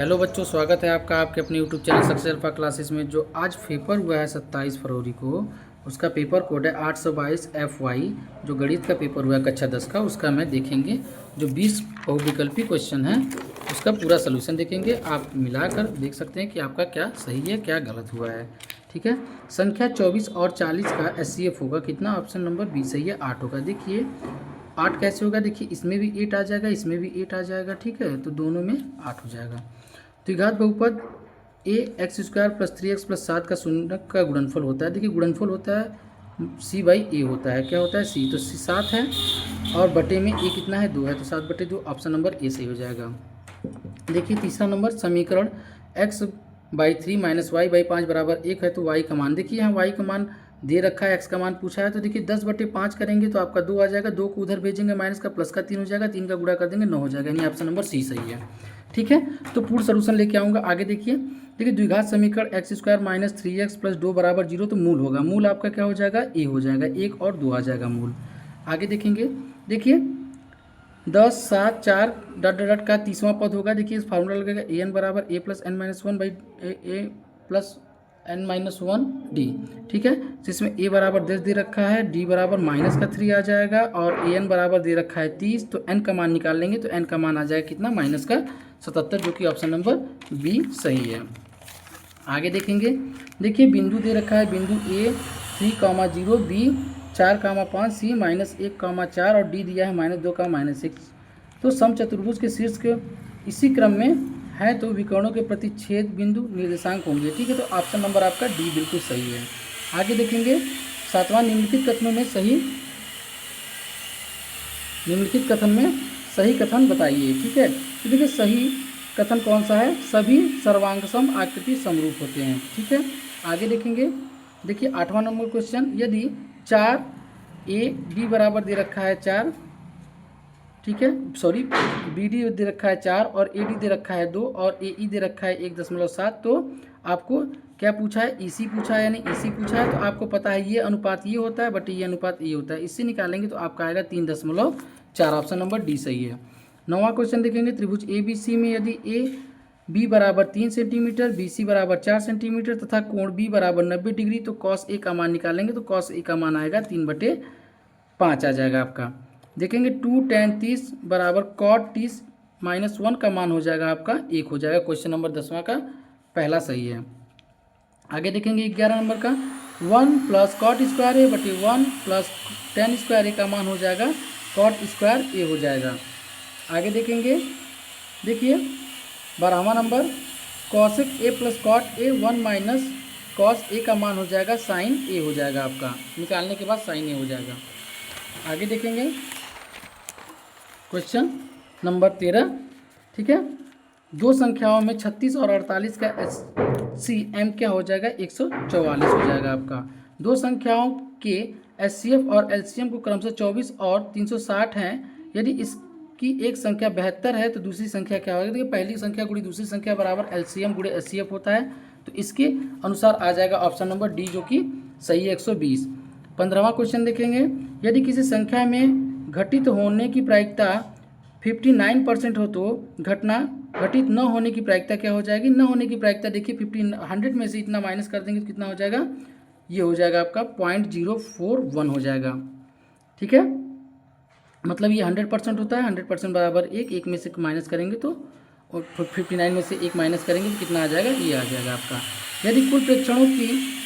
Hello बच्चों, स्वागत है आपका आपके अपने YouTube channel success alpha classes में। जो आज पेपर हुआ है 27 फरवरी को, उसका पेपर कोड है 822FY। जो गणित का पेपर हुआ है कक्षा 10 का, उसका मैं देखेंगे। जो 20 बहुविकल्पी क्वेश्चन है उसका पूरा सोल्यूशन देखेंगे। आप मिलाकर देख सकते हैं कि आपका क्या सही है क्या गलत हुआ है। ठीक है। संख्या 24 और 40 का SCF होगा कितना? ऑप्शन नंबर बी सही है, 8 होगा। देखिए 8 कैसे होगा, देखिए इसमें भी 8 आ जाएगा, इसमें भी 8 आ जाएगा। ठीक है, तो दोनों में 8 हो जाएगा। द्विघात बहुपद ax² + 3x + 7 का शून्यक का गुणनफल होता है। देखिए गुणनफल होता है c/a होता है। क्या होता है? c। तो c 7 है और बटे में a कितना है? 2 है, तो 7/2। ऑप्शन नंबर ए सही हो जाएगा। देखिए तीसरा नंबर समीकरण x/3 - y/5 = 1 है, तो y का मान देखिए यहाँ y का मान दे रखा है, x का मान पूछा है। तो देखिए 10/5 करेंगे तो आपका 2 आ जाएगा, 2 को उधर भेजेंगे माइनस का, प्लस का 3 हो जाएगा, 3 का गुणा कर देंगे 9 हो जाएगा, यानी ऑप्शन नंबर सी सही है। ठीक है, तो पूर्ण सोल्यूशन लेके आऊँगा। आगे देखिए द्विघात समीकरण x² - 3x + 2 = 0, तो मूल होगा। मूल आपका क्या हो जाएगा? a हो जाएगा, 1 और 2 आ जाएगा मूल। आगे देखेंगे, देखिए 10, 7, 4 डॉट डॉट डॉट का तीसवां पद होगा। देखिए इस फार्मूला लगेगा an = a + n - 1 d। ठीक है, तो इसमें a बराबर 10 दे रखा है, d बराबर -3 आ जाएगा और an बराबर दे रखा है 30। तो n का मान निकाल लेंगे तो n का मान आ जाएगा कितना? -77, जो कि ऑप्शन नंबर बी सही है। आगे देखेंगे, देखिए बिंदु दे रखा है, बिंदु a 3,0, b 4,5, c -1,4 और d दिया है -2, -6। तो समचतुर्भुज के शीर्ष के इसी क्रम में है, तो विकर्णों के प्रतिच्छेद बिंदु निर्देशांक होंगे। ठीक है, तो ऑप्शन नंबर आपका डी बिल्कुल सही है। आगे देखेंगे, सातवां निम्नलिखित कथनों में सही कथन बताइए। ठीक है, तो देखिए सही कथन कौन सा है? सभी सर्वांगसम आकृति समरूप होते हैं। ठीक है, आगे देखेंगे, देखिए 8वां नंबर क्वेश्चन, यदि 4 बराबर दे रखा है 4, ठीक है सॉरी BD दे रखा है 4 और AD दे रखा है 2 और AE दे रखा है 1.7, तो आपको क्या पूछा है? EC पूछा है, यानी EC पूछा है। तो आपको पता है ये अनुपात ये होता है, बट ये अनुपात ये होता है, इससे निकालेंगे तो आपका आएगा 3.4। ऑप्शन नंबर डी सही है। 9वां क्वेश्चन देखेंगे, त्रिभुज ABC में यदि AB बराबर 3 सेंटीमीटर, BC बराबर 4 सेंटीमीटर तथा कोण B बराबर 90 डिग्री, तो cos A का मान निकालेंगे तो cos A का मान आएगा 3/5 आ जाएगा आपका। देखेंगे 2 tan 30 बराबर cot 30 -1 का मान हो जाएगा आपका 1 हो जाएगा। क्वेश्चन नंबर 10वां का पहला सही है। आगे देखेंगे 11 नंबर का, 1 + cot² A बटे 1 + tan² A का मान हो जाएगा cot² A हो जाएगा। आगे देखेंगे, देखिए 12वां number, cosec A + cot A 1 - cos A का मान हो जाएगा sin A हो जाएगा आपका, निकालने के बाद sin A हो जाएगा। आगे देखेंगे क्वेश्चन नंबर 13। ठीक है, दो संख्याओं में 36 और 48 का SCM क्या हो जाएगा? 144 हो जाएगा आपका। दो संख्याओं के SCF और LCM को क्रमशः 24 और 360 हैं। यदि इसकी एक संख्या 72 है तो दूसरी संख्या क्या होगी? देखिए पहली संख्या गुणी दूसरी संख्या बराबर LCM गुणे SCF होता है, तो इसके अनुसार आ जाएगा ऑप्शन नंबर डी, जो कि सही है 120। 15वां क्वेश्चन देखेंगे, यदि किसी संख्या में घटित होने की प्रायिकता 59% हो तो घटना घटित न होने की प्रायिकता क्या हो जाएगी? न होने की प्रायिकता देखिए 100 में से इतना माइनस कर देंगे तो कितना हो जाएगा? ये हो जाएगा आपका 0.041 हो जाएगा। ठीक है, मतलब ये 100% होता है, 100% बराबर 1 में से माइनस करेंगे तो, और 59 में से 1 माइनस करेंगे तो कितना आ जाएगा? ये आ जाएगा आपका। यदि कुल प्रेक्षणों की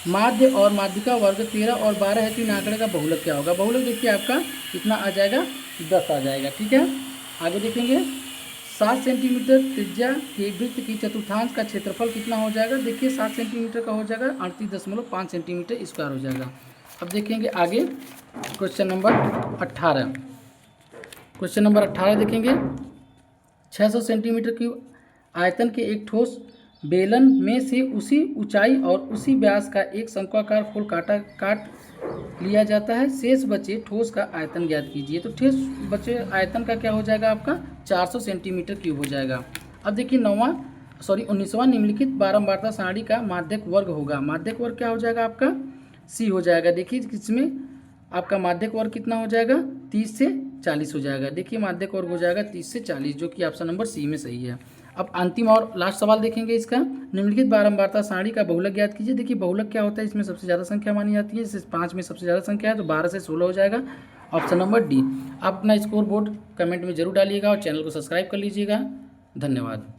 माध्य और माध्यिका वर्ग 13 और 12 है तो इन आंकड़े का बहुलक क्या होगा? बहुलक देखिए आपका कितना आ जाएगा? 10 आ जाएगा। ठीक है, आगे देखेंगे 7 सेंटीमीटर त्रिज्या के वृत्त की चतुर्थांश का क्षेत्रफल कितना हो जाएगा? देखिए 7 सेंटीमीटर का हो जाएगा 38.5 सेंटीमीटर स्क्वायर हो जाएगा। अब देखेंगे आगे क्वेश्चन नंबर 18। क्वेश्चन नंबर 18 देखेंगे, 600 सेंटीमीटर की आयतन के एक ठोस बेलन में से उसी ऊंचाई और उसी व्यास का एक शंक्वाकार खोल काट लिया जाता है। शेष बचे ठोस का आयतन ज्ञात कीजिए। तो शेष बचे आयतन का क्या हो जाएगा आपका? 400 सेंटीमीटर क्यूब हो जाएगा। अब देखिए 19वां निम्नलिखित बारंबारता सारणी का माध्यक वर्ग होगा। माध्यक वर्ग क्या हो जाएगा आपका? सी हो जाएगा। देखिए किसमें आपका माध्यक वर्ग कितना हो जाएगा? 30 से 40 हो जाएगा। देखिए माध्यक वर्ग हो जाएगा 30 से 40, जो कि ऑप्शन नंबर सी में सही है। अब अंतिम और लास्ट सवाल देखेंगे इसका। निम्नलिखित बारंबारता सारणी का बहुलक ज्ञात कीजिए। देखिए बहुलक क्या होता है, इसमें सबसे ज़्यादा संख्या मानी जाती है, जैसे 5 में सबसे ज़्यादा संख्या है तो 12 से 16 हो जाएगा। Option number D. आप अपना स्कोर बोर्ड कमेंट में जरूर डालिएगा और चैनल को सब्सक्राइब कर लीजिएगा। धन्यवाद।